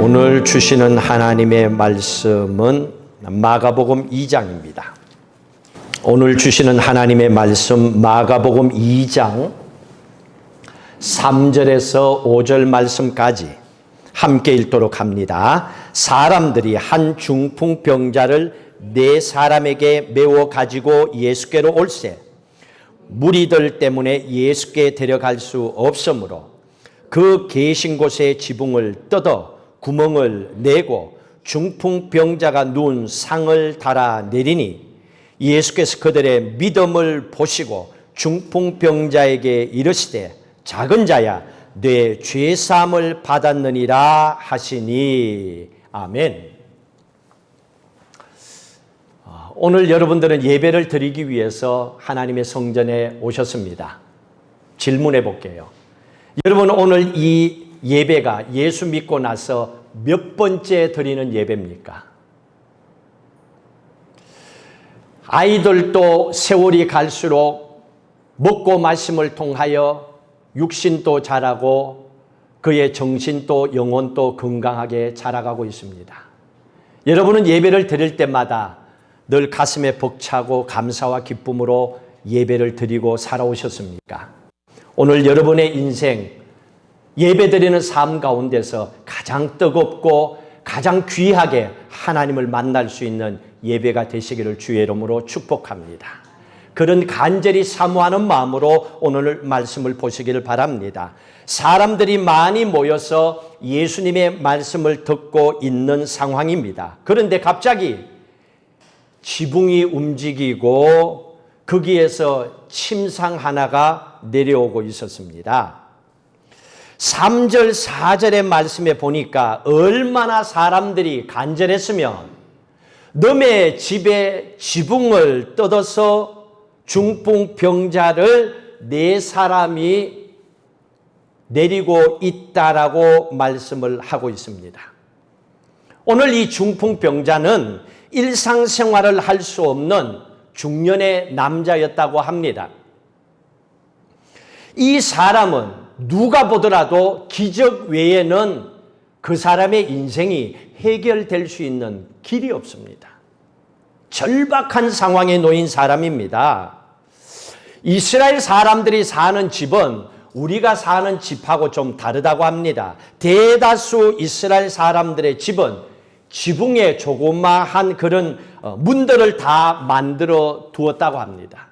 오늘 주시는 하나님의 말씀은 마가복음 2장입니다. 오늘 주시는 하나님의 말씀 마가복음 2장 3절에서 5절 말씀까지 함께 읽도록 합니다. 사람들이 한 중풍병자를 네 사람에게 메워 가지고 예수께로 올세 무리들 때문에 예수께 데려갈 수 없으므로 그 계신 곳에 지붕을 뜯어 구멍을 내고 중풍병자가 누운 상을 달아 내리니 예수께서 그들의 믿음을 보시고 중풍병자에게 이르시되 작은 자야 내 죄사함을 받았느니라 하시니. 아멘. 오늘 여러분들은 예배를 드리기 위해서 하나님의 성전에 오셨습니다. 질문해 볼게요. 여러분, 오늘 이 예배가 예수 믿고 나서 몇 번째 드리는 예배입니까? 아이들도 세월이 갈수록 먹고 마심을 통하여 육신도 자라고 그의 정신도 영혼도 건강하게 자라가고 있습니다. 여러분은 예배를 드릴 때마다 늘 가슴에 벅차고 감사와 기쁨으로 예배를 드리고 살아오셨습니까? 오늘 여러분의 인생 예배드리는 삶 가운데서 가장 뜨겁고 가장 귀하게 하나님을 만날 수 있는 예배가 되시기를 주의 이름으로 축복합니다. 그런 간절히 사모하는 마음으로 오늘 말씀을 보시기를 바랍니다. 사람들이 많이 모여서 예수님의 말씀을 듣고 있는 상황입니다. 그런데 갑자기 지붕이 움직이고 거기에서 침상 하나가 내려오고 있었습니다. 3절 4절의 말씀에 보니까 얼마나 사람들이 간절했으면 너의 집에 지붕을 뜯어서 중풍병자를 네 사람이 내리고 있다라고 말씀을 하고 있습니다. 오늘 이 중풍병자는 일상생활을 할 수 없는 중년의 남자였다고 합니다. 이 사람은 누가 보더라도 기적 외에는 그 사람의 인생이 해결될 수 있는 길이 없습니다. 절박한 상황에 놓인 사람입니다. 이스라엘 사람들이 사는 집은 우리가 사는 집하고 좀 다르다고 합니다. 대다수 이스라엘 사람들의 집은 지붕에 조그마한 그런 문들을 다 만들어 두었다고 합니다.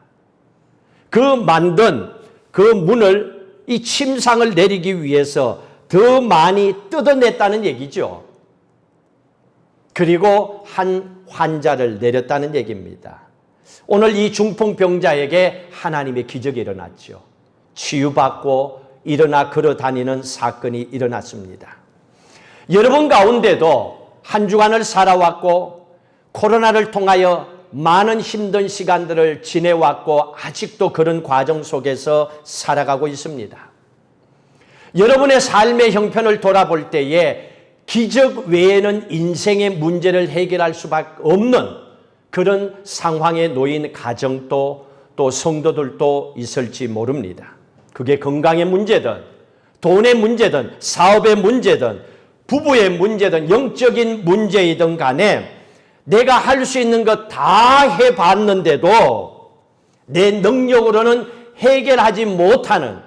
그 만든 그 문을 이 침상을 내리기 위해서 더 많이 뜯어냈다는 얘기죠. 그리고 한 환자를 내렸다는 얘기입니다. 오늘 이 중풍병자에게 하나님의 기적이 일어났죠. 치유받고 일어나 걸어 다니는 사건이 일어났습니다. 여러분 가운데도 한 주간을 살아왔고 코로나를 통하여 많은 힘든 시간들을 지내왔고 아직도 그런 과정 속에서 살아가고 있습니다. 여러분의 삶의 형편을 돌아볼 때에 기적 외에는 인생의 문제를 해결할 수밖에 없는 그런 상황에 놓인 가정도 또 성도들도 있을지 모릅니다. 그게 건강의 문제든 돈의 문제든 사업의 문제든 부부의 문제든 영적인 문제이든 간에 내가 할 수 있는 것 다 해봤는데도 내 능력으로는 해결하지 못하는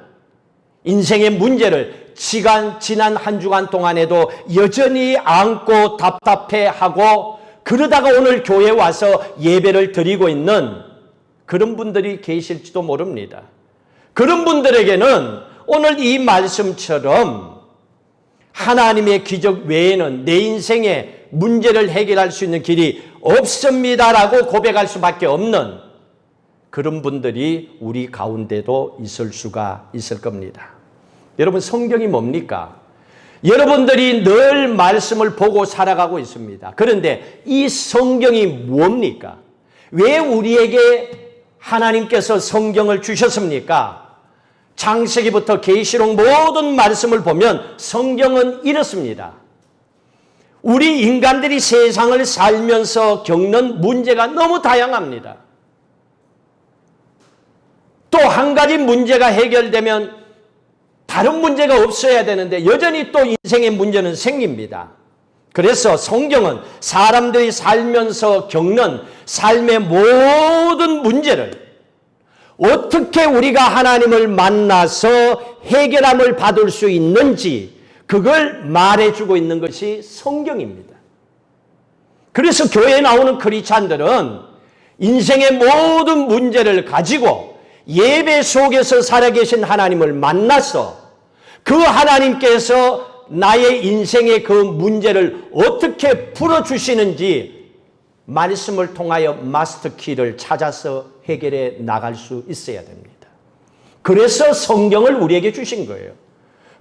인생의 문제를 지난 한 주간 동안에도 여전히 안고 답답해하고 그러다가 오늘 교회에 와서 예배를 드리고 있는 그런 분들이 계실지도 모릅니다. 그런 분들에게는 오늘 이 말씀처럼 하나님의 기적 외에는 내 인생의 문제를 해결할 수 있는 길이 없습니다라고 고백할 수밖에 없는 그런 분들이 우리 가운데도 있을 수가 있을 겁니다. 여러분, 성경이 뭡니까? 여러분들이 늘 말씀을 보고 살아가고 있습니다. 그런데 이 성경이 뭡니까? 왜 우리에게 하나님께서 성경을 주셨습니까? 창세기부터 계시록 모든 말씀을 보면 성경은 이렇습니다. 우리 인간들이 세상을 살면서 겪는 문제가 너무 다양합니다. 또 한 가지 문제가 해결되면 다른 문제가 없어야 되는데 여전히 또 인생의 문제는 생깁니다. 그래서 성경은 사람들이 살면서 겪는 삶의 모든 문제를 어떻게 우리가 하나님을 만나서 해결함을 받을 수 있는지 그걸 말해주고 있는 것이 성경입니다. 그래서 교회에 나오는 크리스찬들은 인생의 모든 문제를 가지고 예배 속에서 살아계신 하나님을 만나서 그 하나님께서 나의 인생의 그 문제를 어떻게 풀어주시는지 말씀을 통하여 마스터키를 찾아서 해결해 나갈 수 있어야 됩니다. 그래서 성경을 우리에게 주신 거예요.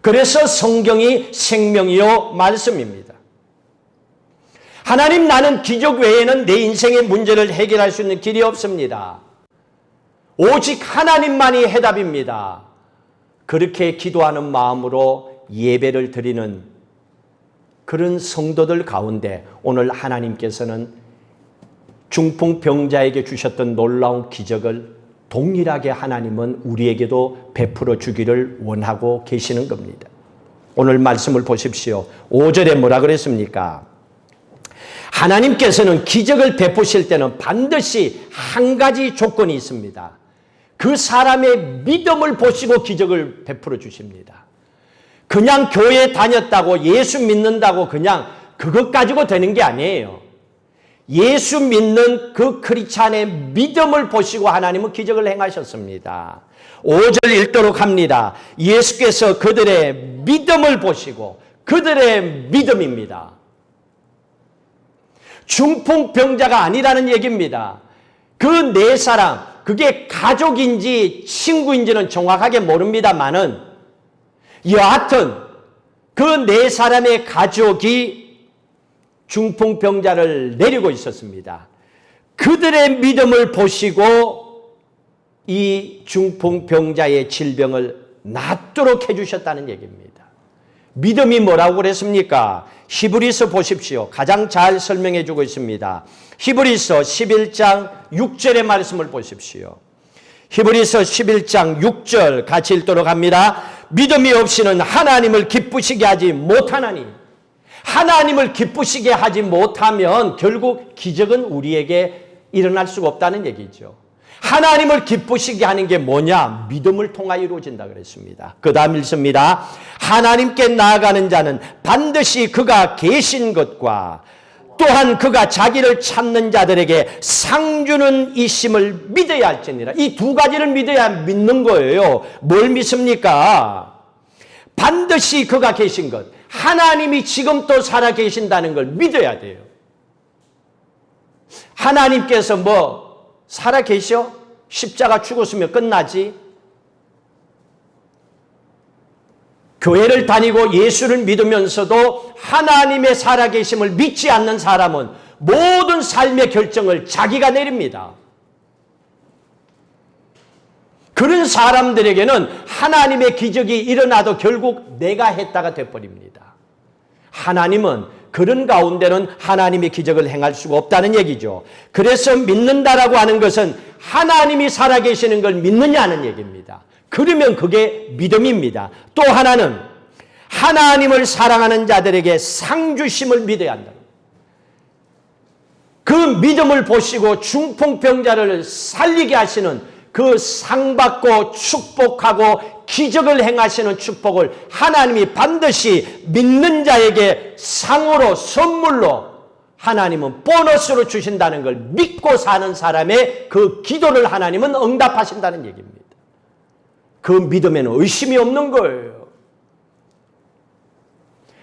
그래서 성경이 생명이요 말씀입니다. 하나님, 나는 기적 외에는 내 인생의 문제를 해결할 수 있는 길이 없습니다. 오직 하나님만이 해답입니다. 그렇게 기도하는 마음으로 예배를 드리는 그런 성도들 가운데 오늘 하나님께서는 중풍병자에게 주셨던 놀라운 기적을 동일하게 하나님은 우리에게도 베풀어 주기를 원하고 계시는 겁니다. 오늘 말씀을 보십시오. 5절에 뭐라 그랬습니까? 하나님께서는 기적을 베푸실 때는 반드시 한 가지 조건이 있습니다. 그 사람의 믿음을 보시고 기적을 베풀어 주십니다. 그냥 교회 다녔다고 예수 믿는다고 그냥 그것 가지고 되는 게 아니에요. 예수 믿는 그 크리스찬의 믿음을 보시고 하나님은 기적을 행하셨습니다. 5절 읽도록 합니다. 예수께서 그들의 믿음을 보시고 그들의 믿음입니다. 중풍병자가 아니라는 얘기입니다. 그 네 사람, 그게 가족인지 친구인지는 정확하게 모릅니다만은 여하튼 그 네 사람의 가족이 중풍병자를 내리고 있었습니다. 그들의 믿음을 보시고 이 중풍병자의 질병을 낫도록 해주셨다는 얘기입니다. 믿음이 뭐라고 그랬습니까? 히브리서 보십시오. 가장 잘 설명해 주고 있습니다. 히브리서 11장 6절의 말씀을 보십시오. 히브리서 11장 6절 같이 읽도록 합니다. 믿음이 없이는 하나님을 기쁘시게 하지 못하나니, 하나님을 기쁘시게 하지 못하면 결국 기적은 우리에게 일어날 수가 없다는 얘기죠. 하나님을 기쁘시게 하는 게 뭐냐? 믿음을 통하여 이루어진다 그랬습니다. 그 다음 읽습니다. 하나님께 나아가는 자는 반드시 그가 계신 것과 또한 그가 자기를 찾는 자들에게 상 주는 이심을 믿어야 할지니라. 이 두 가지를 믿어야 믿는 거예요. 뭘 믿습니까? 반드시 그가 계신 것, 하나님이 지금 또 살아 계신다는 걸 믿어야 돼요. 하나님께서 뭐 살아 계셔? 십자가 죽었으면 끝나지? 교회를 다니고 예수를 믿으면서도 하나님의 살아계심을 믿지 않는 사람은 모든 삶의 결정을 자기가 내립니다. 그런 사람들에게는 하나님의 기적이 일어나도 결국 내가 했다가 돼버립니다. 하나님은 그런 가운데는 하나님의 기적을 행할 수가 없다는 얘기죠. 그래서 믿는다라고 하는 것은 하나님이 살아계시는 걸 믿느냐는 얘기입니다. 그러면 그게 믿음입니다. 또 하나는 하나님을 사랑하는 자들에게 상 주심을 믿어야 한다. 그 믿음을 보시고 중풍병자를 살리게 하시는 그 상 받고 축복하고 기적을 행하시는 축복을 하나님이 반드시 믿는 자에게 상으로 선물로 하나님은 보너스로 주신다는 걸 믿고 사는 사람의 그 기도를 하나님은 응답하신다는 얘기입니다. 그 믿음에는 의심이 없는 거예요.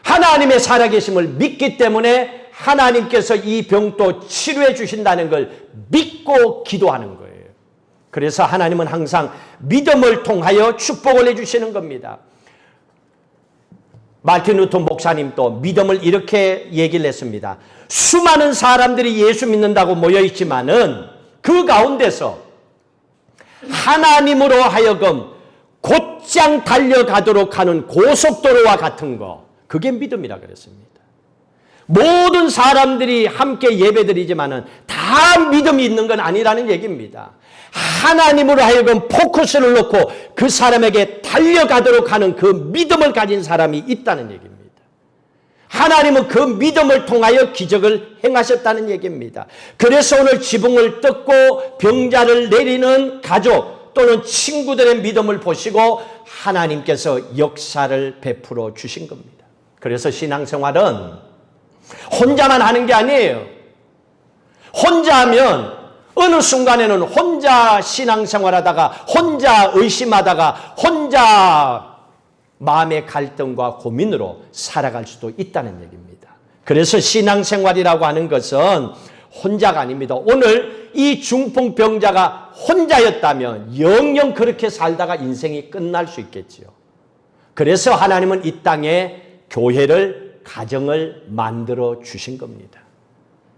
하나님의 살아계심을 믿기 때문에 하나님께서 이 병도 치료해 주신다는 걸 믿고 기도하는 거예요. 그래서 하나님은 항상 믿음을 통하여 축복을 해주시는 겁니다. 마틴 루터 목사님도 믿음을 이렇게 얘기를 했습니다. 수많은 사람들이 예수 믿는다고 모여있지만은 그 가운데서 하나님으로 하여금 곧장 달려가도록 하는 고속도로와 같은 거, 그게 믿음이라 그랬습니다. 모든 사람들이 함께 예배드리지만은 다 믿음이 있는 건 아니라는 얘기입니다. 하나님으로 하여금 포커스를 놓고 그 사람에게 달려가도록 하는 그 믿음을 가진 사람이 있다는 얘기입니다. 하나님은 그 믿음을 통하여 기적을 행하셨다는 얘기입니다. 그래서 오늘 지붕을 뜯고 병자를 내리는 가족 또는 친구들의 믿음을 보시고 하나님께서 역사를 베풀어 주신 겁니다. 그래서 신앙생활은 혼자만 하는 게 아니에요. 혼자 하면 어느 순간에는 혼자 신앙생활하다가 혼자 의심하다가 혼자 마음의 갈등과 고민으로 살아갈 수도 있다는 얘기입니다. 그래서 신앙생활이라고 하는 것은 혼자가 아닙니다. 오늘 이 중풍병자가 혼자였다면 영영 그렇게 살다가 인생이 끝날 수 있겠지요. 그래서 하나님은 이 땅에 교회를, 가정을 만들어 주신 겁니다.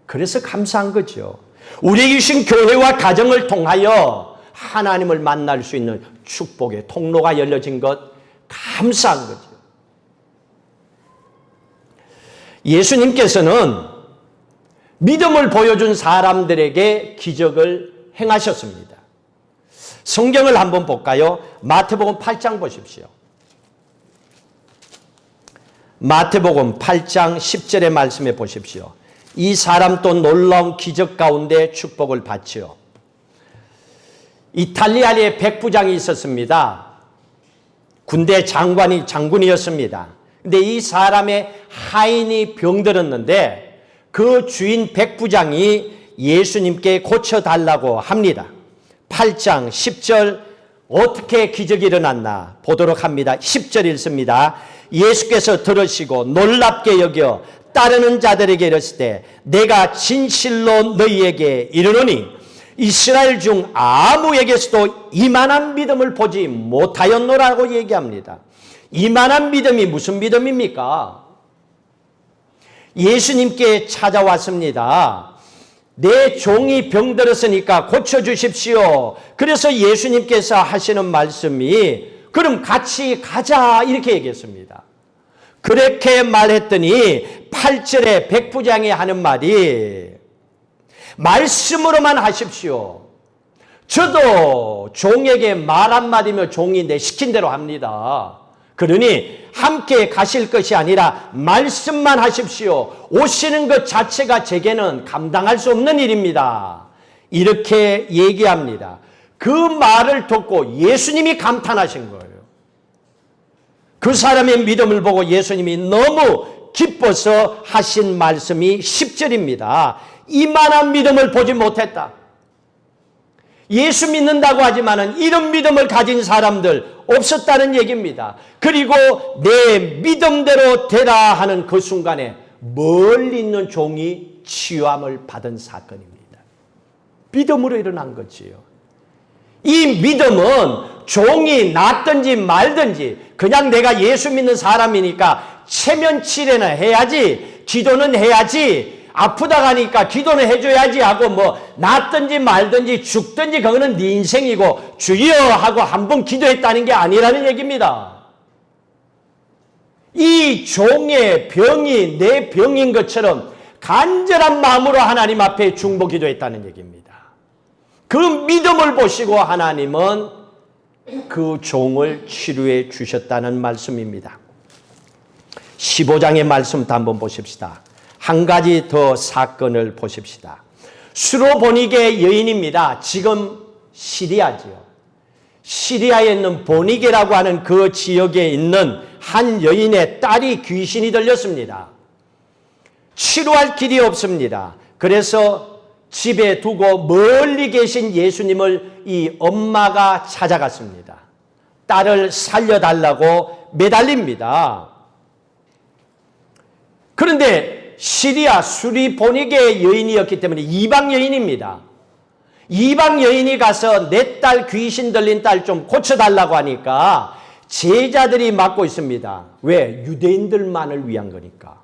그래서 감사한 거죠. 우리에게 주신 교회와 가정을 통하여 하나님을 만날 수 있는 축복의 통로가 열려진 것 감사한 거죠. 예수님께서는 믿음을 보여준 사람들에게 기적을 행하셨습니다. 성경을 한번 볼까요? 마태복음 8장 보십시오. 마태복음 8장 10절의 말씀에 보십시오. 이 사람 또 놀라운 기적 가운데 축복을 받지요. 이탈리아에 백부장이 있었습니다. 군대 장군이었습니다. 근데 이 사람의 하인이 병들었는데 그 주인 백부장이 예수님께 고쳐달라고 합니다. 8장 10절 어떻게 기적이 일어났나 보도록 합니다. 10절 읽습니다. 예수께서 들으시고 놀랍게 여겨 따르는 자들에게 이르시되 내가 진실로 너희에게 이르노니 이스라엘 중 아무에게서도 이만한 믿음을 보지 못하였노라고 얘기합니다. 이만한 믿음이 무슨 믿음입니까? 예수님께 찾아왔습니다. 내 종이 병들었으니까 고쳐주십시오. 그래서 예수님께서 하시는 말씀이 그럼 같이 가자 이렇게 얘기했습니다. 그렇게 말했더니 8절에 백부장이 하는 말이 말씀으로만 하십시오. 저도 종에게 말 한마디면 종이 내 시킨 대로 합니다. 그러니 함께 가실 것이 아니라 말씀만 하십시오. 오시는 것 자체가 제게는 감당할 수 없는 일입니다. 이렇게 얘기합니다. 그 말을 듣고 예수님이 감탄하신 거예요. 그 사람의 믿음을 보고 예수님이 너무 기뻐서 하신 말씀이 10절입니다. 이만한 믿음을 보지 못했다. 예수 믿는다고 하지만은 이런 믿음을 가진 사람들 없었다는 얘기입니다. 그리고 내 믿음대로 되라 하는 그 순간에 멀리 있는 종이 치유함을 받은 사건입니다. 믿음으로 일어난 거지요. 이 믿음은 종이 낫든지 말든지 그냥 내가 예수 믿는 사람이니까 체면치레는 해야지, 기도는 해야지, 아프다 가니까 기도는 해줘야지 하고 뭐 낫든지 말든지 죽든지 그거는 네 인생이고 주여 하고 한 번 기도했다는 게 아니라는 얘기입니다. 이 종의 병이 내 병인 것처럼 간절한 마음으로 하나님 앞에 중보 기도했다는 얘기입니다. 그 믿음을 보시고 하나님은 그 종을 치료해 주셨다는 말씀입니다. 15장의 말씀도 한번 보십시다. 한 가지 더 사건을 보십시다. 수로보니게 여인입니다. 지금 시리아지요. 시리아에 있는 보니게라고 하는 그 지역에 있는 한 여인의 딸이 귀신이 들렸습니다. 치료할 길이 없습니다. 그래서 집에 두고 멀리 계신 예수님을 이 엄마가 찾아갔습니다. 딸을 살려달라고 매달립니다. 그런데 시리아 수리보니게 여인이었기 때문에 이방 여인입니다. 이방 여인이 가서 내 딸 귀신 들린 딸 좀 고쳐달라고 하니까 제자들이 맡고 있습니다. 왜? 유대인들만을 위한 거니까.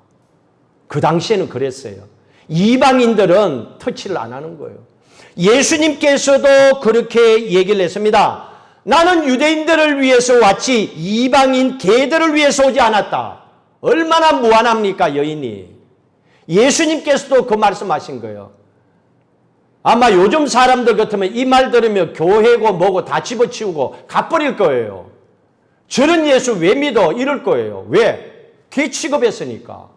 그 당시에는 그랬어요. 이방인들은 터치를 안 하는 거예요. 예수님께서도 그렇게 얘기를 했습니다. 나는 유대인들을 위해서 왔지 이방인 개들을 위해서 오지 않았다. 얼마나 무한합니까 여인이. 예수님께서도 그 말씀하신 거예요. 아마 요즘 사람들 같으면 이 말 들으면 교회고 뭐고 다 집어치우고 가버릴 거예요. 저런 예수 왜 믿어? 이럴 거예요. 왜? 개 취급했으니까.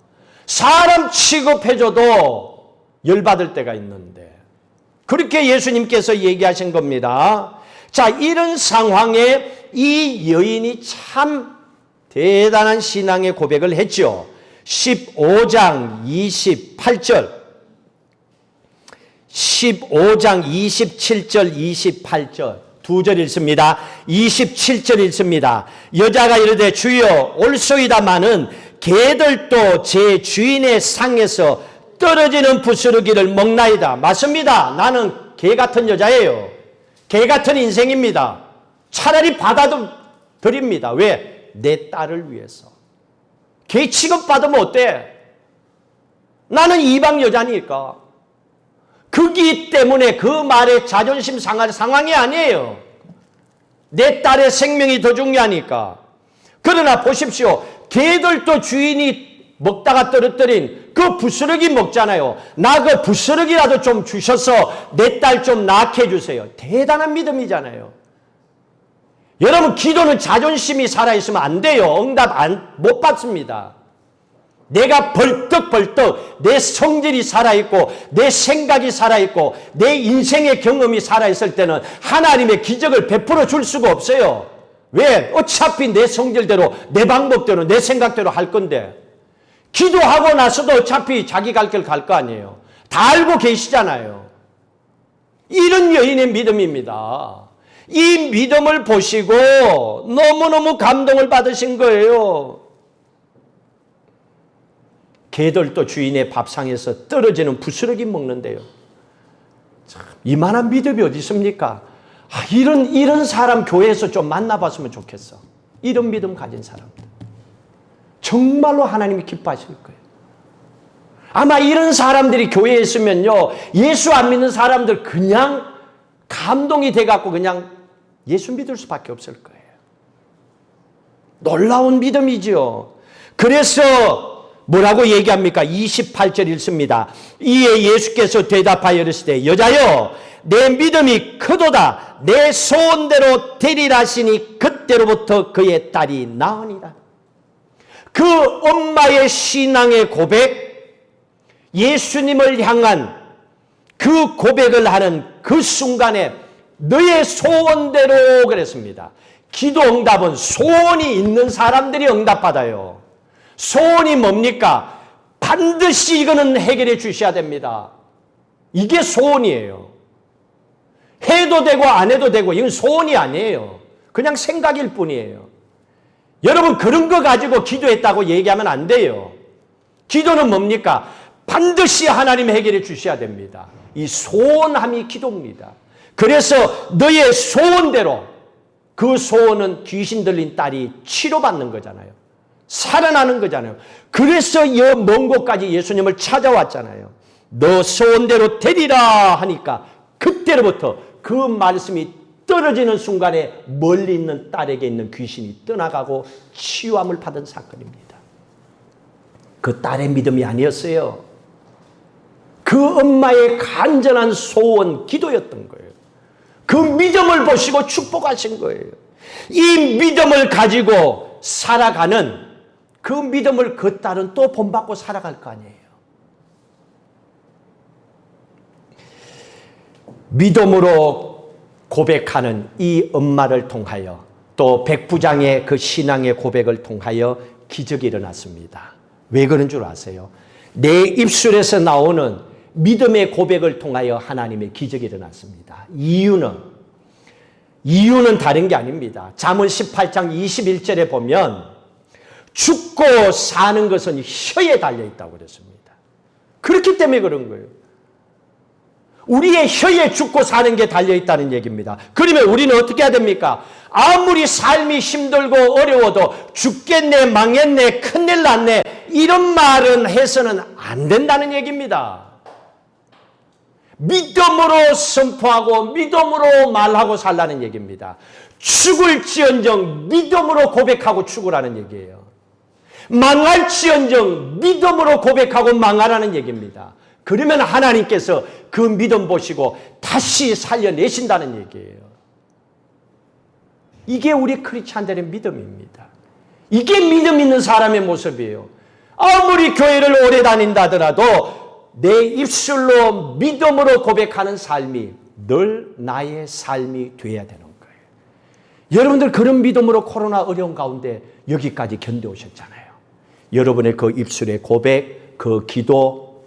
사람 취급해줘도 열받을 때가 있는데 그렇게 예수님께서 얘기하신 겁니다. 자, 이런 상황에 이 여인이 참 대단한 신앙의 고백을 했죠. 15장 28절 15장 27절 28절 두 절 읽습니다. 27절 읽습니다. 여자가 이르되 주여 올소이다마는 개들도 제 주인의 상에서 떨어지는 부스러기를 먹나이다. 맞습니다. 나는 개 같은 여자예요. 개 같은 인생입니다. 차라리 받아도 드립니다. 왜? 내 딸을 위해서. 개 취급받으면 어때? 나는 이방 여자니까. 그기 때문에 그 말에 자존심 상할 상황이 아니에요. 내 딸의 생명이 더 중요하니까. 그러나 보십시오. 개들도 주인이 먹다가 떨어뜨린 그 부스러기 먹잖아요. 나 그 부스러기라도 좀 주셔서 내 딸 좀 낳게 해주세요. 대단한 믿음이잖아요. 여러분, 기도는 자존심이 살아있으면 안 돼요. 응답 못 받습니다. 내가 벌떡벌떡 내 성질이 살아있고 내 생각이 살아있고 내 인생의 경험이 살아있을 때는 하나님의 기적을 베풀어 줄 수가 없어요. 왜? 어차피 내 성질대로 내 방법대로 내 생각대로 할 건데 기도하고 나서도 어차피 자기 갈 길 갈 거 아니에요. 다 알고 계시잖아요. 이런 여인의 믿음입니다. 이 믿음을 보시고 너무너무 감동을 받으신 거예요. 개들도 주인의 밥상에서 떨어지는 부스러기 먹는데요. 참, 이만한 믿음이 어디 있습니까? 이런 사람 교회에서 좀 만나봤으면 좋겠어. 이런 믿음 가진 사람들. 정말로 하나님이 기뻐하실 거예요. 아마 이런 사람들이 교회에 있으면요, 예수 안 믿는 사람들 그냥 감동이 돼갖고 그냥 예수 믿을 수밖에 없을 거예요. 놀라운 믿음이죠. 그래서 뭐라고 얘기합니까? 28절 읽습니다. 이에 예수께서 대답하여 이르시되 여자여 내 믿음이 크도다. 내 소원대로 되리라 하시니 그때로부터 그의 딸이 나으니라. 그 엄마의 신앙의 고백, 예수님을 향한 그 고백을 하는 그 순간에 너의 소원대로 그랬습니다. 기도 응답은 소원이 있는 사람들이 응답받아요. 소원이 뭡니까? 반드시 이거는 해결해 주셔야 됩니다. 이게 소원이에요. 해도 되고 안 해도 되고 이건 소원이 아니에요. 그냥 생각일 뿐이에요. 여러분 그런 거 가지고 기도했다고 얘기하면 안 돼요. 기도는 뭡니까? 반드시 하나님이 해결해 주셔야 됩니다. 이 소원함이 기도입니다. 그래서 너의 소원대로 그 소원은 귀신 들린 딸이 치료받는 거잖아요. 살아나는 거잖아요. 그래서 이 먼 곳까지 예수님을 찾아왔잖아요. 너 소원대로 되리라 하니까 그때로부터 그 말씀이 떨어지는 순간에 멀리 있는 딸에게 있는 귀신이 떠나가고 치유함을 받은 사건입니다. 그 딸의 믿음이 아니었어요. 그 엄마의 간절한 소원, 기도였던 거예요. 그 믿음을 보시고 축복하신 거예요. 이 믿음을 가지고 살아가는 그 믿음을 그 딸은 또 본받고 살아갈 거 아니에요. 믿음으로 고백하는 이 엄마를 통하여 또 백부장의 그 신앙의 고백을 통하여 기적이 일어났습니다. 왜 그런 줄 아세요? 내 입술에서 나오는 믿음의 고백을 통하여 하나님의 기적이 일어났습니다. 이유는 다른 게 아닙니다. 잠언 18장 21절에 보면 죽고 사는 것은 혀에 달려있다고 그랬습니다. 그렇기 때문에 그런 거예요. 우리의 혀에 죽고 사는 게 달려있다는 얘기입니다. 그러면 우리는 어떻게 해야 됩니까? 아무리 삶이 힘들고 어려워도 죽겠네, 망했네, 큰일 났네 이런 말은 해서는 안 된다는 얘기입니다. 믿음으로 선포하고 믿음으로 말하고 살라는 얘기입니다. 죽을지언정 믿음으로 고백하고 죽으라는 얘기예요. 망할지언정 믿음으로 고백하고 망하라는 얘기입니다. 그러면 하나님께서 그 믿음 보시고 다시 살려내신다는 얘기예요. 이게 우리 크리스찬들의 믿음입니다. 이게 믿음 있는 사람의 모습이에요. 아무리 교회를 오래 다닌다 하더라도 내 입술로 믿음으로 고백하는 삶이 늘 나의 삶이 되어야 되는 거예요. 여러분들 그런 믿음으로 코로나 어려운 가운데 여기까지 견뎌오셨잖아요. 여러분의 그 입술의 고백, 그 기도,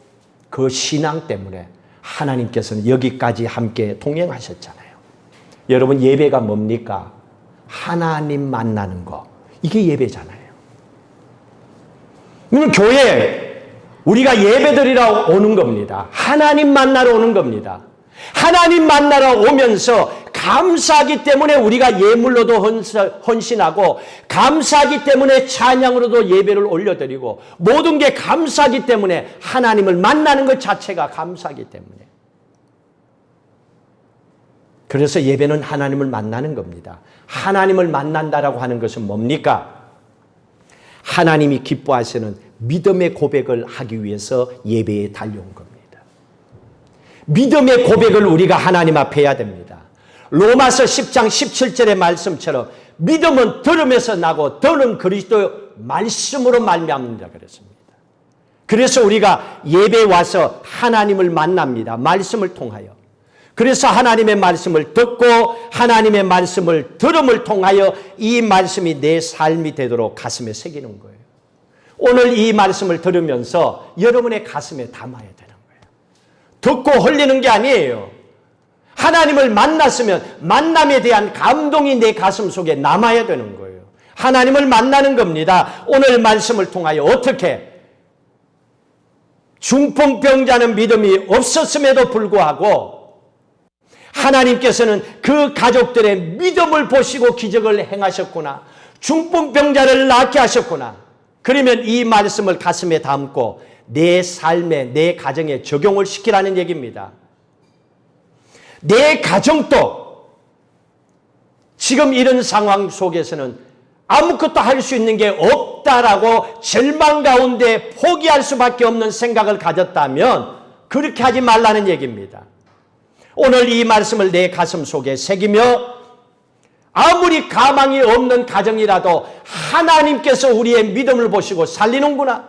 그 신앙 때문에 하나님께서는 여기까지 함께 동행하셨잖아요. 여러분 예배가 뭡니까? 하나님 만나는 거. 이게 예배잖아요. 교회 우리가 예배드리러 오는 겁니다. 하나님 만나러 오는 겁니다. 하나님 만나러 오면서 감사하기 때문에 우리가 예물로도 헌신하고 감사하기 때문에 찬양으로도 예배를 올려드리고 모든 게 감사하기 때문에 하나님을 만나는 것 자체가 감사하기 때문에 그래서 예배는 하나님을 만나는 겁니다. 하나님을 만난다라고 하는 것은 뭡니까? 하나님이 기뻐하시는 믿음의 고백을 하기 위해서 예배에 달려온 겁니다. 믿음의 고백을 우리가 하나님 앞에 해야 됩니다. 로마서 10장 17절의 말씀처럼 믿음은 들음에서 나고 들은 그리스도의 말씀으로 말미암는다 그랬습니다. 그래서 우리가 예배에 와서 하나님을 만납니다. 말씀을 통하여. 그래서 하나님의 말씀을 듣고 하나님의 말씀을 들음을 통하여 이 말씀이 내 삶이 되도록 가슴에 새기는 거예요. 오늘 이 말씀을 들으면서 여러분의 가슴에 담아야 되는 거예요. 듣고 흘리는 게 아니에요. 하나님을 만났으면 만남에 대한 감동이 내 가슴 속에 남아야 되는 거예요. 하나님을 만나는 겁니다. 오늘 말씀을 통하여 어떻게 중풍병자는 믿음이 없었음에도 불구하고 하나님께서는 그 가족들의 믿음을 보시고 기적을 행하셨구나. 중풍병자를 낫게 하셨구나. 그러면 이 말씀을 가슴에 담고 내 삶에 내 가정에 적용을 시키라는 얘기입니다. 내 가정도 지금 이런 상황 속에서는 아무것도 할 수 있는 게 없다라고 절망 가운데 포기할 수밖에 없는 생각을 가졌다면 그렇게 하지 말라는 얘기입니다. 오늘 이 말씀을 내 가슴 속에 새기며 아무리 가망이 없는 가정이라도 하나님께서 우리의 믿음을 보시고 살리는구나.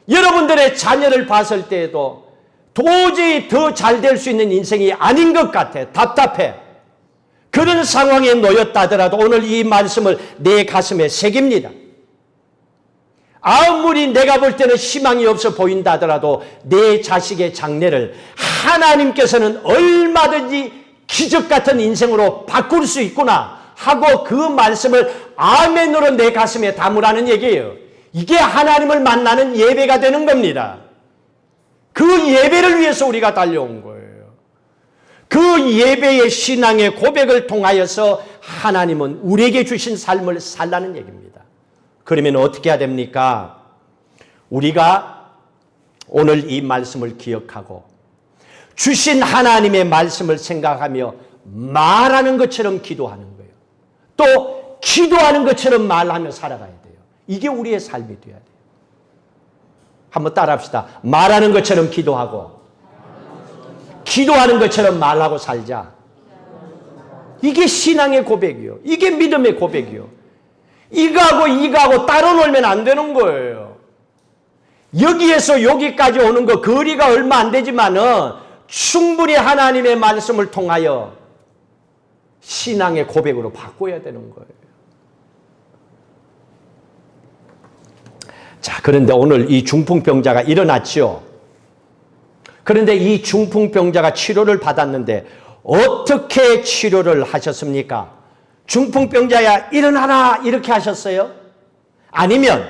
여러분들의 자녀를 봤을 때에도 도저히 더 잘 될 수 있는 인생이 아닌 것 같아. 답답해. 그런 상황에 놓였다 하더라도 오늘 이 말씀을 내 가슴에 새깁니다. 아무리 내가 볼 때는 희망이 없어 보인다 하더라도 내 자식의 장래를 하나님께서는 얼마든지 기적 같은 인생으로 바꿀 수 있구나 하고 그 말씀을 아멘으로 내 가슴에 담으라는 얘기예요. 이게 하나님을 만나는 예배가 되는 겁니다. 그 예배를 위해서 우리가 달려온 거예요. 그 예배의 신앙의 고백을 통하여서 하나님은 우리에게 주신 삶을 살라는 얘기입니다. 그러면 어떻게 해야 됩니까? 우리가 오늘 이 말씀을 기억하고 주신 하나님의 말씀을 생각하며 말하는 것처럼 기도하는 거예요. 또 기도하는 것처럼 말하며 살아가야 돼요. 이게 우리의 삶이 되어야 돼요. 한번 따라합시다. 말하는 것처럼 기도하고 기도하는 것처럼 말하고 살자. 이게 신앙의 고백이요. 이게 믿음의 고백이요. 이거하고 따로 놀면 안 되는 거예요. 여기에서 여기까지 오는 거 거리가 얼마 안 되지만은 충분히 하나님의 말씀을 통하여 신앙의 고백으로 바꿔야 되는 거예요. 자, 그런데 오늘 이 중풍병자가 일어났죠. 그런데 이 중풍병자가 치료를 받았는데 어떻게 치료를 하셨습니까? 중풍병자야 일어나라 이렇게 하셨어요? 아니면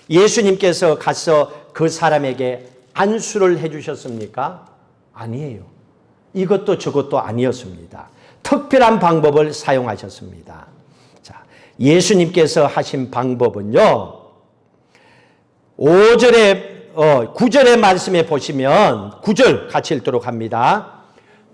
예수님께서 가서 그 사람에게 안수를 해주셨습니까? 아니에요. 이것도 저것도 아니었습니다. 특별한 방법을 사용하셨습니다. 자, 예수님께서 하신 방법은요. 9절의 말씀에 보시면 9절 같이 읽도록 합니다.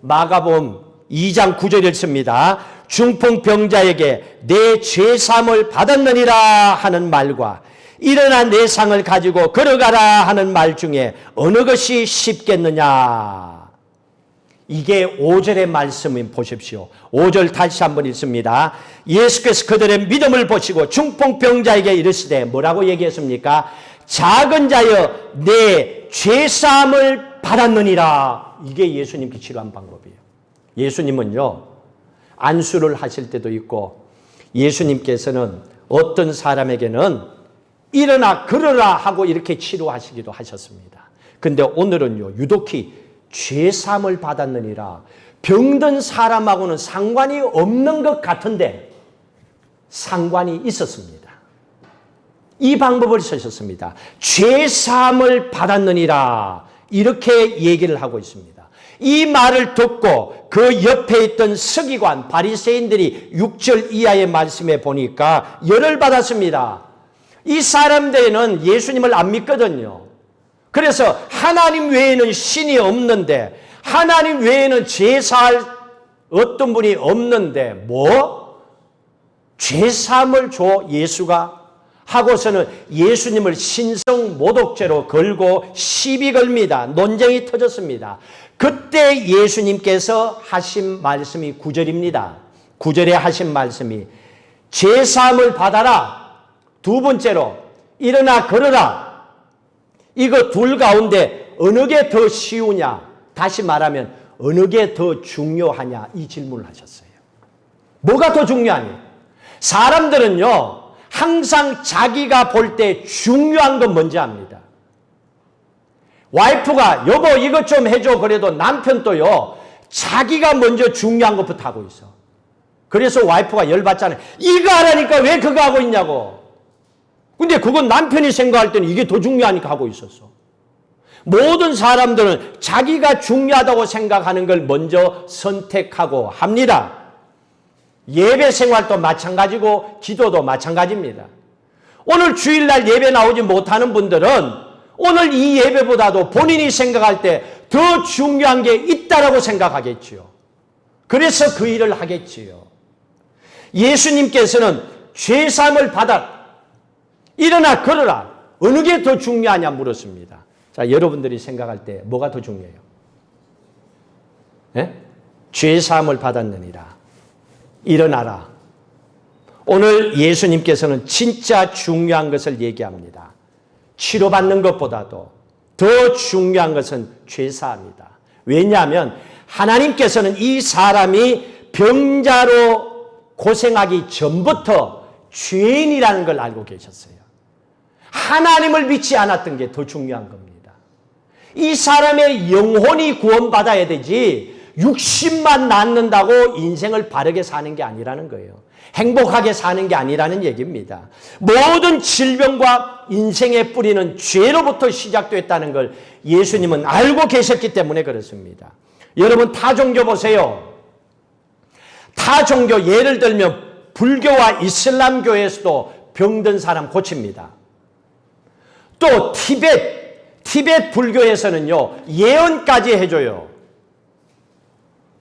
마가복음 2장 9절 읽습니다. 중풍병자에게 내 죄사함을 받았느니라 하는 말과 일어나 내 상을 가지고 걸어가라 하는 말 중에 어느 것이 쉽겠느냐. 이게 5절의 말씀을 보십시오. 5절 다시 한번 읽습니다. 예수께서 그들의 믿음을 보시고 중풍병자에게 이르시되 뭐라고 얘기했습니까? 작은 자여 내 죄사함을 받았느니라. 이게 예수님께 치료한 방법이에요. 예수님은요, 안수를 하실 때도 있고 예수님께서는 어떤 사람에게는 일어나 걸어라 하고 이렇게 치료하시기도 하셨습니다. 근데 오늘은요, 유독히 죄사함을 받았느니라. 병든 사람하고는 상관이 없는 것 같은데 상관이 있었습니다. 이 방법을 쓰셨습니다. 죄사함을 받았느니라. 이렇게 얘기를 하고 있습니다. 이 말을 듣고 그 옆에 있던 서기관 바리새인들이 6절 이하의 말씀에 보니까 열을 받았습니다. 이 사람들은 예수님을 안 믿거든요. 그래서 하나님 외에는 신이 없는데, 하나님 외에는 제사할 어떤 분이 없는데 뭐? 죄사함을 줘 예수가? 하고서는 예수님을 신성모독죄로 걸고 시비 걸립니다. 논쟁이 터졌습니다. 그때 예수님께서 하신 말씀이 9절입니다. 9절에 하신 말씀이 죄사함을 받아라. 두 번째로 일어나 걸어라. 이거 둘 가운데 어느 게 더 쉬우냐? 다시 말하면 어느 게 더 중요하냐? 이 질문을 하셨어요. 뭐가 더 중요하냐? 사람들은요, 항상 자기가 볼 때 중요한 건 뭔지 압니다. 와이프가 여보 이것 좀 해줘 그래도 남편도요, 자기가 먼저 중요한 것부터 하고 있어. 그래서 와이프가 열받잖아요. 이거 하라니까 왜 그거 하고 있냐고. 근데 그건 남편이 생각할 때는 이게 더 중요하니까 하고 있었어. 모든 사람들은 자기가 중요하다고 생각하는 걸 먼저 선택하고 합니다. 예배 생활도 마찬가지고 기도도 마찬가지입니다. 오늘 주일날 예배 나오지 못하는 분들은 오늘 이 예배보다도 본인이 생각할 때 더 중요한 게 있다라고 생각하겠지요. 그래서 그 일을 하겠지요. 예수님께서는 죄사함을 받아 일어나 걸어라. 어느 게 더 중요하냐 물었습니다. 자, 여러분들이 생각할 때 뭐가 더 중요해요? 예? 죄사함을 받았느니라. 일어나라. 오늘 예수님께서는 진짜 중요한 것을 얘기합니다. 치료받는 것보다도 더 중요한 것은 죄사함이다. 왜냐하면 하나님께서는 이 사람이 병자로 고생하기 전부터 죄인이라는 걸 알고 계셨어요. 하나님을 믿지 않았던 게 더 중요한 겁니다. 이 사람의 영혼이 구원받아야 되지 육신만 낫는다고 인생을 바르게 사는 게 아니라는 거예요. 행복하게 사는 게 아니라는 얘기입니다. 모든 질병과 인생의 뿌리는 죄로부터 시작됐다는 걸 예수님은 알고 계셨기 때문에 그렇습니다. 여러분 타 종교 보세요. 타 종교 예를 들면 불교와 이슬람교에서도 병든 사람 고칩니다. 또 티벳 불교에서는요 예언까지 해줘요.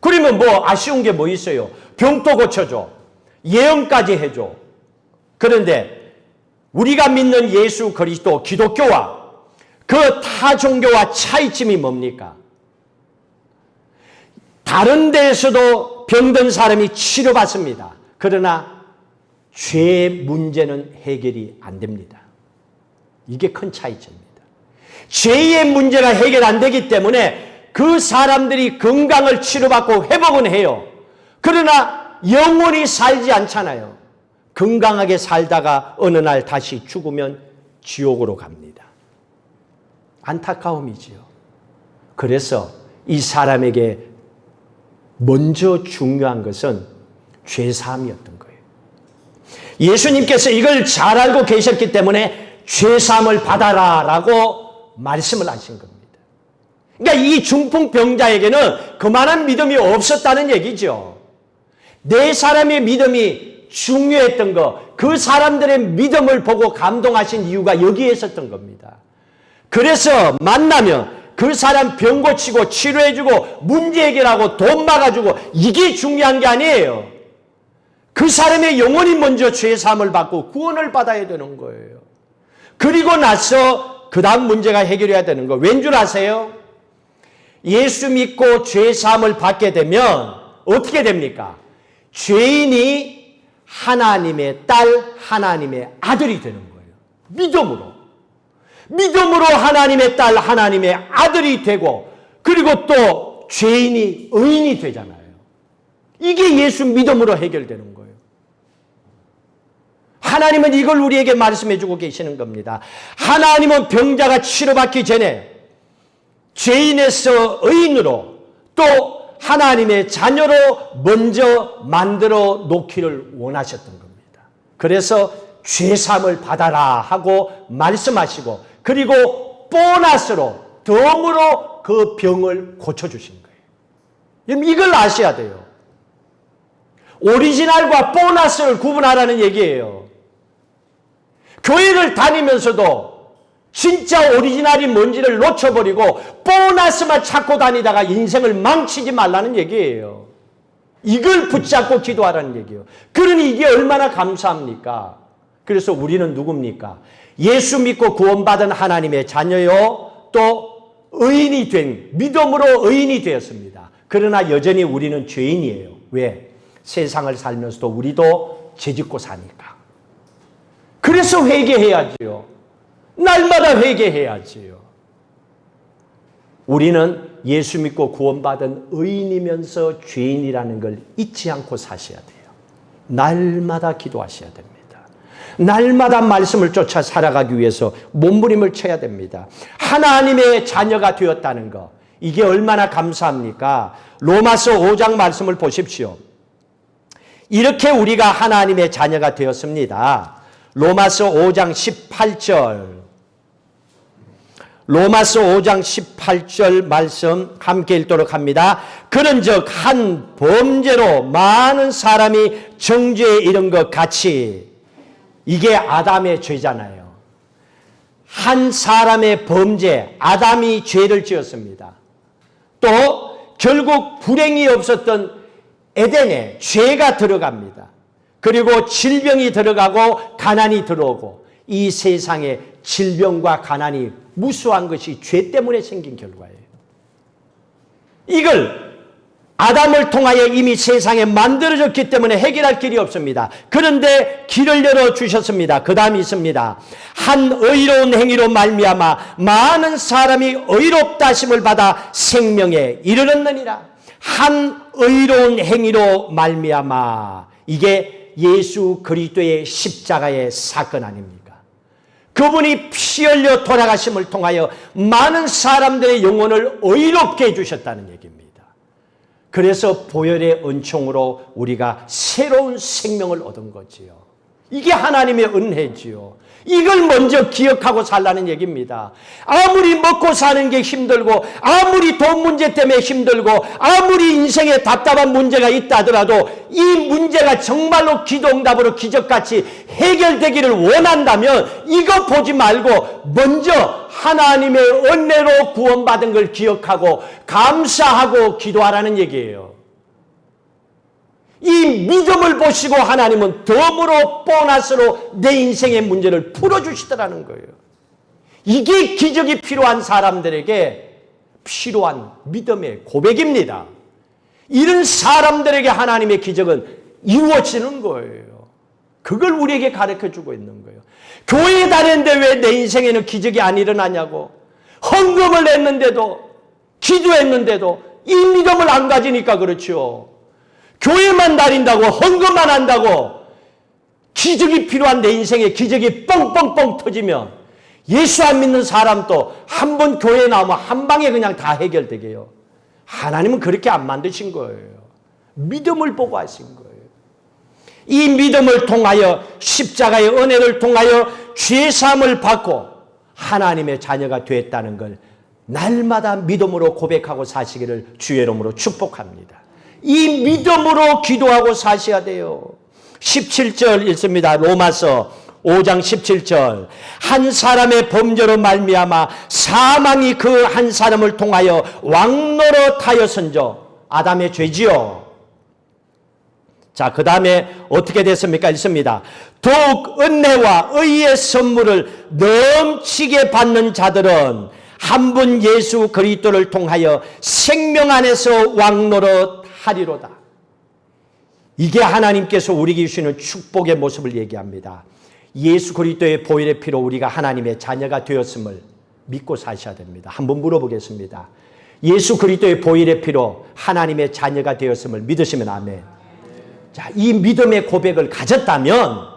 그러면 뭐 아쉬운 게 뭐 있어요? 병도 고쳐줘. 예언까지 해줘. 그런데 우리가 믿는 예수 그리스도 기독교와 그 타 종교와 차이점이 뭡니까? 다른 데에서도 병든 사람이 치료받습니다. 그러나 죄 문제는 해결이 안 됩니다. 이게 큰 차이점입니다. 죄의 문제가 해결 안 되기 때문에 그 사람들이 건강을 치료받고 회복은 해요. 그러나 영원히 살지 않잖아요. 건강하게 살다가 어느 날 다시 죽으면 지옥으로 갑니다. 안타까움이지요. 그래서 이 사람에게 먼저 중요한 것은 죄사함이었던 거예요. 예수님께서 이걸 잘 알고 계셨기 때문에 죄사함을 받아라라고 말씀을 하신 겁니다. 그러니까 이 중풍병자에게는 그만한 믿음이 없었다는 얘기죠. 네 사람의 믿음이 중요했던 거, 그 사람들의 믿음을 보고 감동하신 이유가 여기에 있었던 겁니다. 그래서 만나면 그 사람 병 고치고 치료해주고 문제 해결하고 돈 막아주고 이게 중요한 게 아니에요. 그 사람의 영혼이 먼저 죄사함을 받고 구원을 받아야 되는 거예요. 그리고 나서 그 다음 문제가 해결해야 되는 거. 왠 줄 아세요? 예수 믿고 죄사함을 받게 되면 어떻게 됩니까? 죄인이 하나님의 딸, 하나님의 아들이 되는 거예요. 믿음으로. 믿음으로 하나님의 딸, 하나님의 아들이 되고, 그리고 또 죄인이 의인이 되잖아요. 이게 예수 믿음으로 해결되는 거예요. 하나님은 이걸 우리에게 말씀해 주고 계시는 겁니다. 하나님은 병자가 치료받기 전에 죄인에서 의인으로 또 하나님의 자녀로 먼저 만들어 놓기를 원하셨던 겁니다. 그래서 죄사함을 받아라 하고 말씀하시고, 그리고 보너스로 덤으로 그 병을 고쳐주신 거예요. 이걸 아셔야 돼요. 오리지널과 보너스를 구분하라는 얘기예요. 교회를 다니면서도 진짜 오리지널이 뭔지를 놓쳐버리고 보너스만 찾고 다니다가 인생을 망치지 말라는 얘기예요. 이걸 붙잡고 기도하라는 얘기예요. 그러니 이게 얼마나 감사합니까? 그래서 우리는 누굽니까? 예수 믿고 구원받은 하나님의 자녀요, 또 의인이 된, 믿음으로 의인이 되었습니다. 그러나 여전히 우리는 죄인이에요. 왜? 세상을 살면서도 우리도 죄짓고 사니까. 그래서 회개해야지요. 날마다 회개해야지요. 우리는 예수 믿고 구원받은 의인이면서 죄인이라는 걸 잊지 않고 사셔야 돼요. 날마다 기도하셔야 됩니다. 날마다 말씀을 쫓아 살아가기 위해서 몸부림을 쳐야 됩니다. 하나님의 자녀가 되었다는 거, 이게 얼마나 감사합니까? 로마서 5장 말씀을 보십시오. 이렇게 우리가 하나님의 자녀가 되었습니다. 로마서 5장 18절. 로마서 5장 18절 말씀 함께 읽도록 합니다. 그런즉 한 범죄로 많은 사람이 정죄에 이른 것 같이, 이게 아담의 죄잖아요. 한 사람의 범죄, 아담이 죄를 지었습니다. 또 결국 불행이 없었던 에덴에 죄가 들어갑니다. 그리고 질병이 들어가고 가난이 들어오고, 이 세상에 질병과 가난이 무수한 것이 죄 때문에 생긴 결과예요. 이걸 아담을 통하여 이미 세상에 만들어졌기 때문에 해결할 길이 없습니다. 그런데 길을 열어주셨습니다. 그 다음이 있습니다. 한 의로운 행위로 말미암아 많은 사람이 의롭다 하심을 받아 생명에 이르렀느니라. 한 의로운 행위로 말미암아, 이게 예수 그리스도의 십자가의 사건 아닙니까? 그분이 피 흘려 돌아가심을 통하여 많은 사람들의 영혼을 의롭게 해주셨다는 얘기입니다. 그래서 보혈의 은총으로 우리가 새로운 생명을 얻은 거지요. 이게 하나님의 은혜지요. 이걸 먼저 기억하고 살라는 얘기입니다. 아무리 먹고 사는 게 힘들고, 아무리 돈 문제 때문에 힘들고, 아무리 인생에 답답한 문제가 있다 하더라도 이 문제가 정말로 기도응답으로 기적같이 해결되기를 원한다면 이거 보지 말고 먼저 하나님의 은혜로 구원받은 걸 기억하고 감사하고 기도하라는 얘기예요. 이 믿음을 보시고 하나님은 덤으로 보너스로 내 인생의 문제를 풀어주시더라는 거예요. 이게 기적이 필요한 사람들에게 필요한 믿음의 고백입니다. 이런 사람들에게 하나님의 기적은 이루어지는 거예요. 그걸 우리에게 가르쳐주고 있는 거예요. 교회에 다녔는데 왜 내 인생에는 기적이 안 일어나냐고. 헌금을 냈는데도, 기도했는데도 이 믿음을 안 가지니까 그렇죠. 교회만 다닌다고, 헌금만 한다고 기적이 필요한 내 인생에 기적이 뻥뻥뻥 터지면 예수 안 믿는 사람도 한 번 교회에 나오면 한 방에 그냥 다 해결되게요. 하나님은 그렇게 안 만드신 거예요. 믿음을 보고 하신 거예요. 이 믿음을 통하여, 십자가의 은혜를 통하여 죄사함을 받고 하나님의 자녀가 되었다는 걸 날마다 믿음으로 고백하고 사시기를 주의 이름으로 축복합니다. 이 믿음으로 기도하고 사셔야 돼요. 17절 읽습니다. 로마서 5장 17절. 한 사람의 범죄로 말미암아 사망이 그 한 사람을 통하여 왕노릇하였은저, 아담의 죄지요. 자, 그 다음에 어떻게 됐습니까? 읽습니다. 더욱 은혜와 의의 선물을 넘치게 받는 자들은 한 분 예수 그리스도를 통하여 생명 안에서 왕노릇 하리로다. 이게 하나님께서 우리에게 주시는 축복의 모습을 얘기합니다. 예수 그리스도의 보혈의 피로 우리가 하나님의 자녀가 되었음을 믿고 사셔야 됩니다. 한번 물어보겠습니다. 예수 그리스도의 보혈의 피로 하나님의 자녀가 되었음을 믿으시면 아멘. 자, 이 믿음의 고백을 가졌다면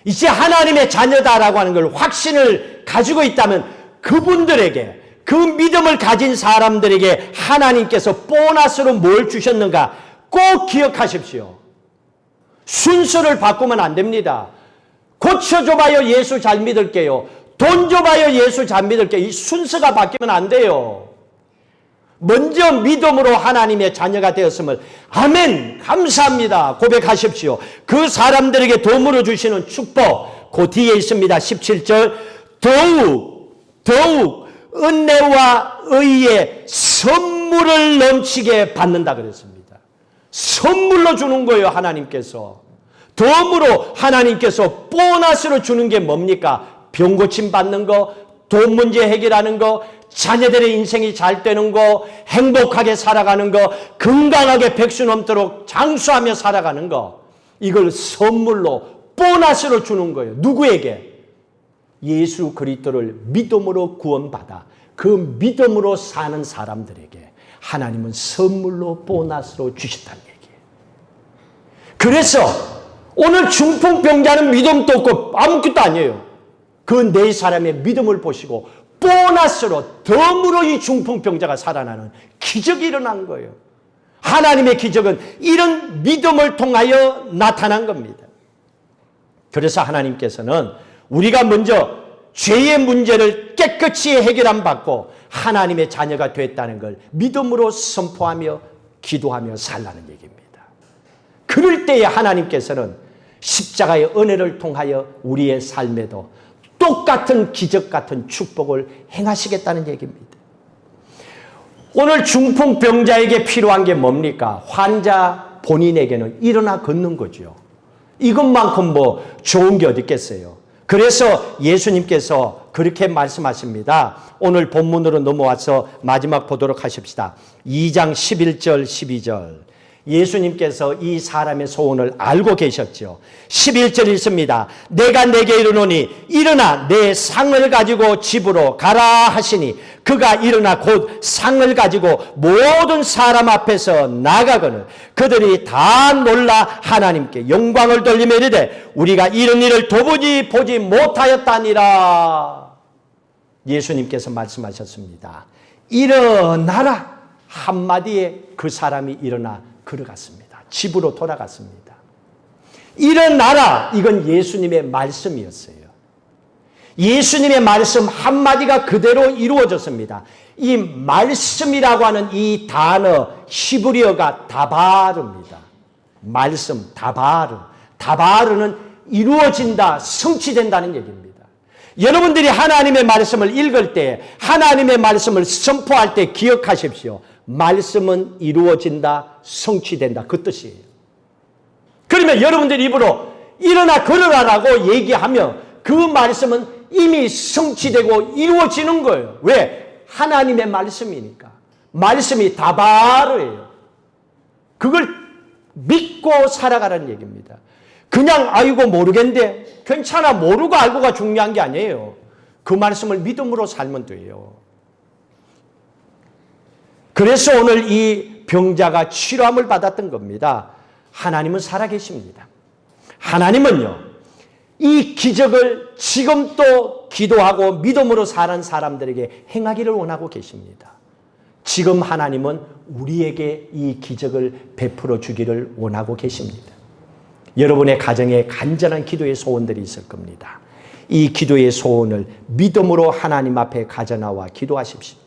이제 하나님의 자녀다라고 하는 걸 확신을 가지고 있다면 그분들에게, 그 믿음을 가진 사람들에게 하나님께서 보너스로 뭘 주셨는가 꼭 기억하십시오. 순서를 바꾸면 안 됩니다. 고쳐줘봐요 예수 잘 믿을게요. 돈 줘봐요 예수 잘 믿을게요. 이 순서가 바뀌면 안 돼요. 먼저 믿음으로 하나님의 자녀가 되었음을 아멘 감사합니다 고백하십시오. 그 사람들에게 도움으로 주시는 축복 그 뒤에 있습니다. 17절 더욱 은혜와 의의 선물을 넘치게 받는다 그랬습니다. 선물로 주는 거예요. 하나님께서 도움으로 하나님께서 보너스로 주는 게 뭡니까? 병 고침 받는 거, 돈 문제 해결하는 거, 자녀들의 인생이 잘 되는 거, 행복하게 살아가는 거, 건강하게 백수 넘도록 장수하며 살아가는 거, 이걸 선물로 보너스로 주는 거예요. 누구에게? 예수 그리스도를 믿음으로 구원받아 그 믿음으로 사는 사람들에게 하나님은 선물로 보너스로 주셨다는 얘기예요. 그래서 오늘 중풍병자는 믿음도 없고 아무것도 아니에요. 그 네 사람의 믿음을 보시고 보너스로 덤으로 이 중풍병자가 살아나는 기적이 일어난 거예요. 하나님의 기적은 이런 믿음을 통하여 나타난 겁니다. 그래서 하나님께서는 우리가 먼저 죄의 문제를 깨끗이 해결함 받고 하나님의 자녀가 됐다는 걸 믿음으로 선포하며 기도하며 살라는 얘기입니다. 그럴 때에 하나님께서는 십자가의 은혜를 통하여 우리의 삶에도 똑같은 기적 같은 축복을 행하시겠다는 얘기입니다. 오늘 중풍병자에게 필요한 게 뭡니까? 환자 본인에게는 일어나 걷는 거죠. 이것만큼 뭐 좋은 게 어디 있겠어요. 그래서 예수님께서 그렇게 말씀하십니다. 오늘 본문으로 넘어와서 마지막 보도록 하십시다. 2장 11절 12절. 예수님께서 이 사람의 소원을 알고 계셨죠. 11절 읽습니다. 내가 내게 이르노니 일어나 내 상을 가지고 집으로 가라 하시니 그가 일어나 곧 상을 가지고 모든 사람 앞에서 나가거늘 그들이 다 놀라 하나님께 영광을 돌리며 이르되 우리가 이런 일을 도무지 보지 못하였다니라. 예수님께서 말씀하셨습니다. 일어나라 한마디에 그 사람이 일어나 걸어갔습니다. 집으로 돌아갔습니다. 일어나라 이건 예수님의 말씀이었어요. 예수님의 말씀 한마디가 그대로 이루어졌습니다. 이 말씀이라고 하는 이 단어 히브리어가 다바르입니다. 말씀 다바르. 다바르는 이루어진다, 성취된다는 얘기입니다. 여러분들이 하나님의 말씀을 읽을 때 하나님의 말씀을 선포할 때 기억하십시오. 말씀은 이루어진다, 성취된다. 그 뜻이에요. 그러면 여러분들이 입으로 일어나 걸어라라고 얘기하면 그 말씀은 이미 성취되고 이루어지는 거예요. 왜? 하나님의 말씀이니까. 말씀이 다바르예요. 그걸 믿고 살아가라는 얘기입니다. 그냥 아이고 모르겠는데 괜찮아 모르고 알고가 중요한 게 아니에요. 그 말씀을 믿음으로 살면 돼요. 그래서 오늘 이 병자가 치료함을 받았던 겁니다. 하나님은 살아계십니다. 하나님은요, 이 기적을 지금 또 기도하고 믿음으로 사는 사람들에게 행하기를 원하고 계십니다. 지금 하나님은 우리에게 이 기적을 베풀어 주기를 원하고 계십니다. 여러분의 가정에 간절한 기도의 소원들이 있을 겁니다. 이 기도의 소원을 믿음으로 하나님 앞에 가져나와 기도하십시오.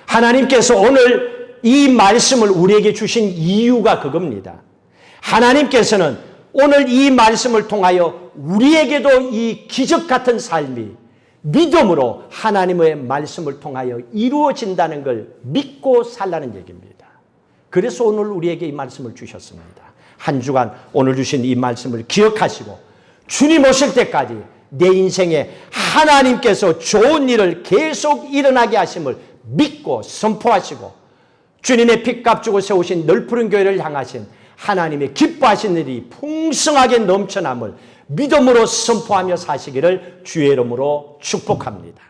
하나님께서 오늘 이 말씀을 우리에게 주신 이유가 그겁니다. 하나님께서는 오늘 이 말씀을 통하여 우리에게도 이 기적 같은 삶이 믿음으로 하나님의 말씀을 통하여 이루어진다는 걸 믿고 살라는 얘기입니다. 그래서 오늘 우리에게 이 말씀을 주셨습니다. 한 주간 오늘 주신 이 말씀을 기억하시고 주님 오실 때까지 내 인생에 하나님께서 좋은 일을 계속 일어나게 하심을 믿고 선포하시고 주님의 피값 주고 세우신 널푸른 교회를 향하신 하나님의 기뻐하시는 일이 풍성하게 넘쳐남을 믿음으로 선포하며 사시기를 주의 이름으로 축복합니다.